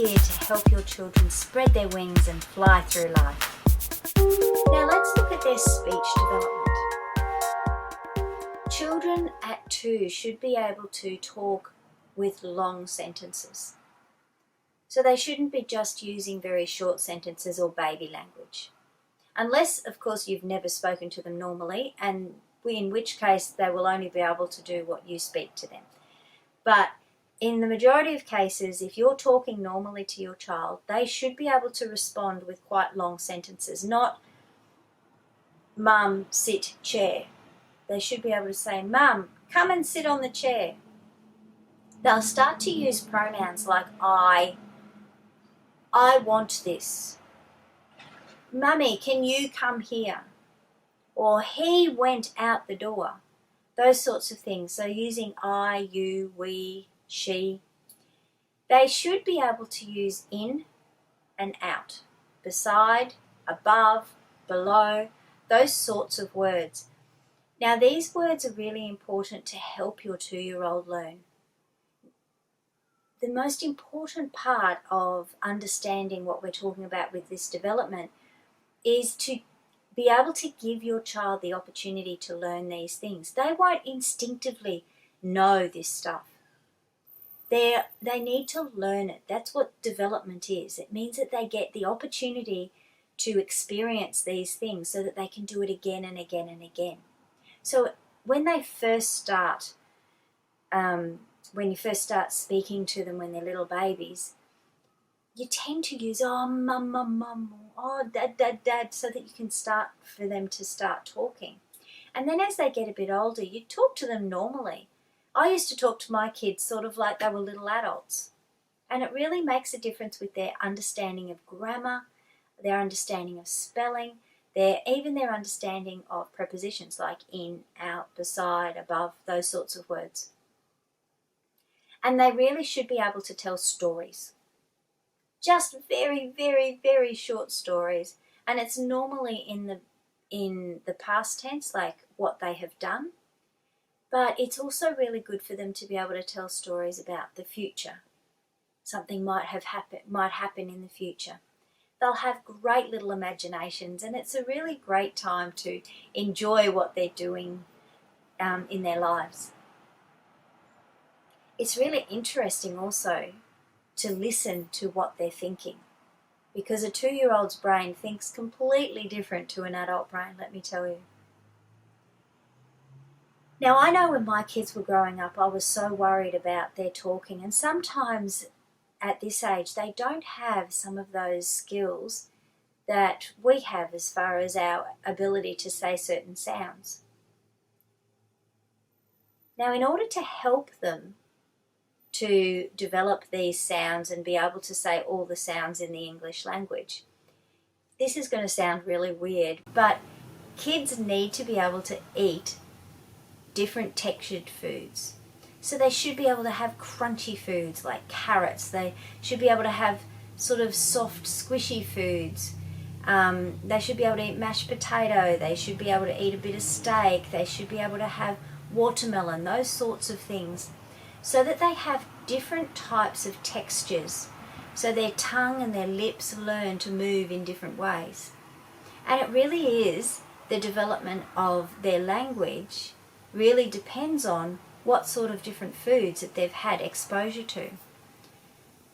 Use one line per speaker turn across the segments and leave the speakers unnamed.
here to help your children spread their wings and fly through life. Now let's look at their speech development. Children at 2 should be able to talk with long sentences. So they shouldn't be just using very short sentences or baby language. Unless, of course, you've never spoken to them normally, and in which case they will only be able to do what you speak to them. But in the majority of cases, if you're talking normally to your child, they should be able to respond with quite long sentences, not "Mum, sit, chair." They should be able to say, "Mum, come and sit on the chair." They'll start to use pronouns like I want this. "Mummy, can you come here?" Or "he went out the door." Those sorts of things. So using I, you, we, she. They should be able to use in and out, beside, above, below, those sorts of words. Now these words are really important to help your 2-year-old learn. The most important part of understanding what we're talking about with this development is to be able to give your child the opportunity to learn these things. They won't instinctively know this stuff. They need to learn it. That's what development is. It means that they get the opportunity to experience these things so that they can do it again and again and again. So when they first start, when you first start speaking to them when they're little babies, you tend to use mum, mum, mum, or dad, dad, dad, so that you can start for them to start talking. And then as they get a bit older, you talk to them normally. I used to talk to my kids sort of like they were little adults. And it really makes a difference with their understanding of grammar, their understanding of spelling, even their understanding of prepositions like in, out, beside, above, those sorts of words. And they really should be able to tell stories. Just very, very, very short stories. And it's normally in the past tense, like what they have done. But it's also really good for them to be able to tell stories about the future. Something might happen in the future. They'll have great little imaginations, and it's a really great time to enjoy what they're doing in their lives. It's really interesting also to listen to what they're thinking, because a 2-year-old's brain thinks completely different to an adult brain, let me tell you. Now, I know when my kids were growing up, I was so worried about their talking, and sometimes at this age, they don't have some of those skills that we have as far as our ability to say certain sounds. Now, in order to help them to develop these sounds and be able to say all the sounds in the English language, this is going to sound really weird, but kids need to be able to eat different textured foods. So they should be able to have crunchy foods like carrots. They should be able to have sort of soft, squishy foods. They should be able to eat mashed potato. They should be able to eat a bit of steak. They should be able to have watermelon, those sorts of things, so that they have different types of textures. So their tongue and their lips learn to move in different ways. And it really is the development of their language really depends on what sort of different foods that they've had exposure to.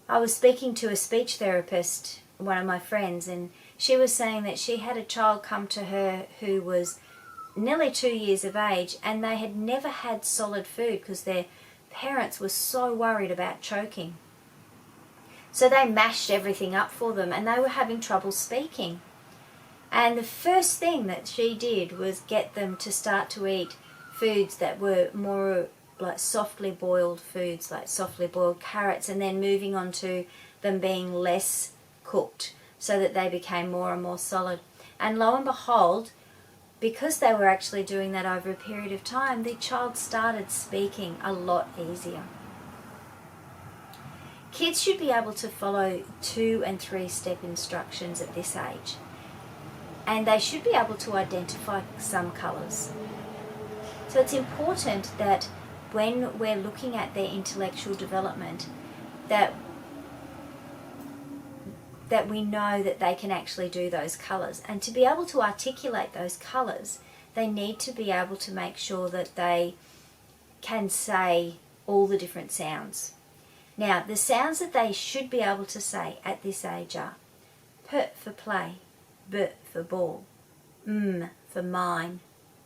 I was speaking to a speech therapist, one of my friends, and she was saying that she had a child come to her who was nearly 2 years of age, and they had never had solid food because their parents were so worried about choking. So they mashed everything up for them, and they were having trouble speaking. And the first thing that she did was get them to start to eat foods that were more like softly boiled foods, like softly boiled carrots, and then moving on to them being less cooked so that they became more and more solid. And lo and behold, because they were actually doing that over a period of time, the child started speaking a lot easier. Kids should be able to follow 2 and 3 step instructions at this age, and they should be able to identify some colours. So it's important that when we're looking at their intellectual development, that that we know that they can actually do those colours. And to be able to articulate those colours, they need to be able to make sure that they can say all the different sounds. Now, the sounds that they should be able to say at this age are P for play, B for ball, M for mine,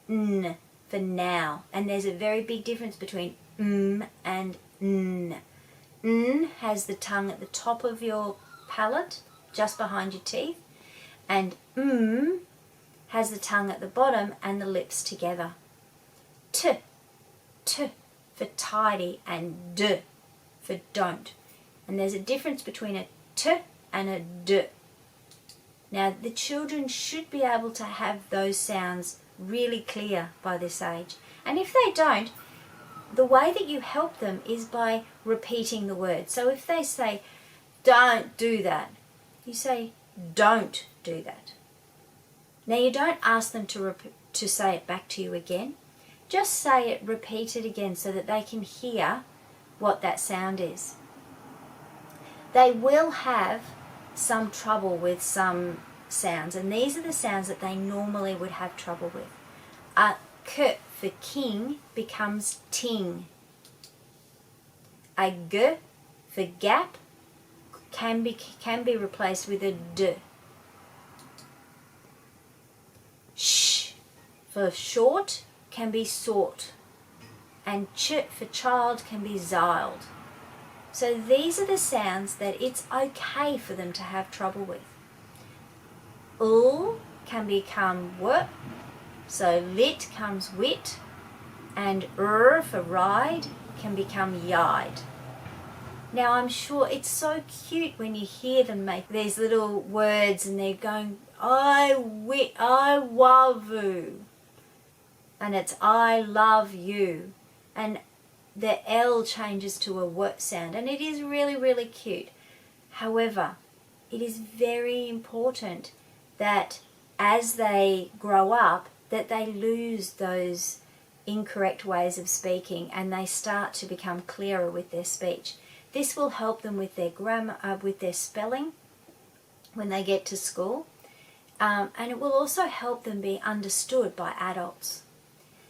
N for now. And there's a very big difference between and N. N has the tongue at the top of your palate, just behind your teeth, and has the tongue at the bottom and the lips together. T for tidy, and D for don't. And there's a difference between a T and a D. Now, the children should be able to have those sounds really clear by this age. And if they don't, the way that you help them is by repeating the word. So if they say, don't do that, you say, don't do that. Now, you don't ask them to say it back to you again. Just say it, repeat it again so that they can hear what that sound is. They will have some trouble with some sounds, and these are the sounds that they normally would have trouble with. A K for king becomes ting. A G for gap can be replaced with a D. Sh for short can be sought, and ch for child can be xyled. So these are the sounds that it's okay for them to have trouble with. Ul can become w, so lit comes wit, and for ride can become yide. Now, I'm sure it's so cute when you hear them make these little words and they're going, I love you, and it's I love you, and the L changes to a W sound, and it is really, really cute. However, it is very important that as they grow up, that they lose those incorrect ways of speaking and they start to become clearer with their speech. This will help them with their grammar, with their spelling when they get to school, and it will also help them be understood by adults.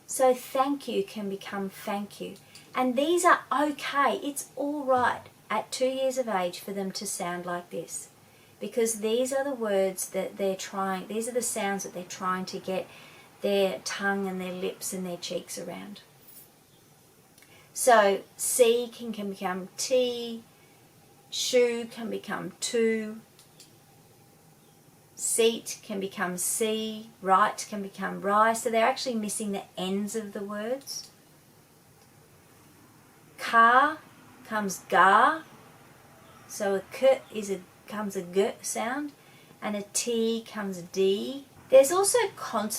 So thank you can become thank you. And these are okay. It's all right at 2 years of age for them to sound like this, because these are the words that these are the sounds that they're trying to get their tongue and their lips and their cheeks around. So C can become T, shoe can become two, seat can become C, right can become ri. So they're actually missing the ends of the words. Car comes ga, so a k comes a g sound, and a t comes d. There's also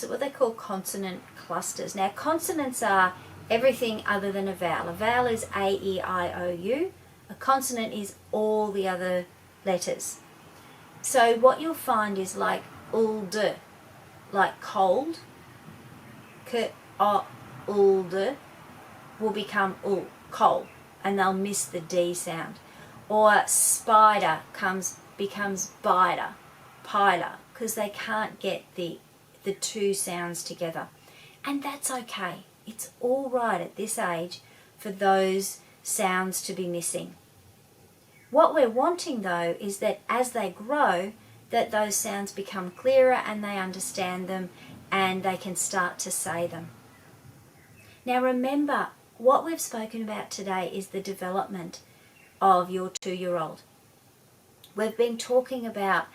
what they call consonant clusters. Now, consonants are everything other than a vowel. A vowel is A, E, I, O, U. A consonant is all the other letters. So what you'll find is like uld, like cold, k, o, uld, will become ul, coal, and they'll miss the D sound. Or spider becomes bider, pider, because they can't get the two sounds together. And that's okay. It's all right at this age for those sounds to be missing. What we're wanting, though, is that as they grow, that those sounds become clearer and they understand them and they can start to say them. Now remember, what we've spoken about today is the development of your 2-year-old. We've been talking about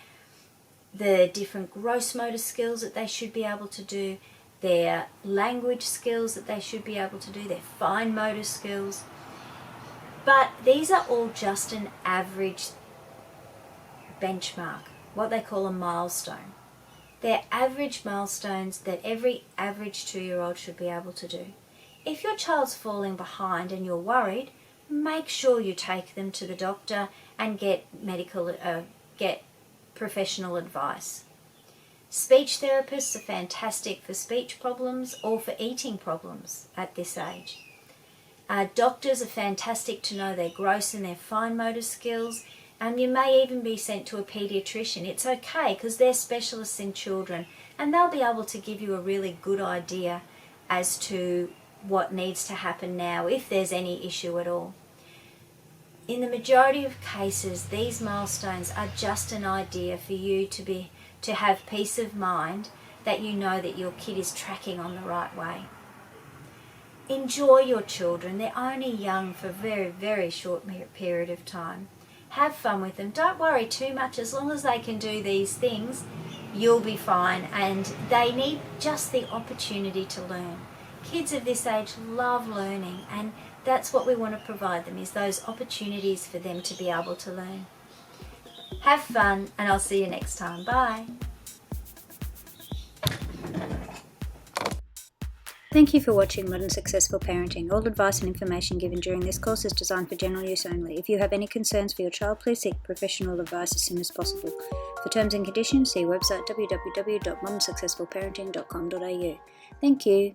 the different gross motor skills that they should be able to do, their language skills that they should be able to do, their fine motor skills. But these are all just an average benchmark, what they call a milestone. They're average milestones that every average 2-year-old should be able to do. If your child's falling behind and you're worried, make sure you take them to the doctor and get professional advice. Speech therapists are fantastic for speech problems or for eating problems at this age. Doctors are fantastic to know their gross and their fine motor skills, You may even be sent to a paediatrician. It's okay, because they're specialists in children and they'll be able to give you a really good idea as to what needs to happen now, if there's any issue at all. In the majority of cases, these milestones are just an idea for you to have peace of mind that you know that your kid is tracking on the right way. Enjoy your children. They're only young for a very, very short period of time. Have fun with them. Don't worry too much. As long as they can do these things, you'll be fine. And they need just the opportunity to learn. Kids of this age love learning, and that's what we want to provide them, is those opportunities for them to be able to learn. Have fun, and I'll see you next time. Bye. Thank you for watching Modern Successful Parenting. All advice and information given during this course is designed for general use only. If you have any concerns for your child, please seek professional advice as soon as possible. For terms and conditions, see website www.modernsuccessfulparenting.com.au. Thank you.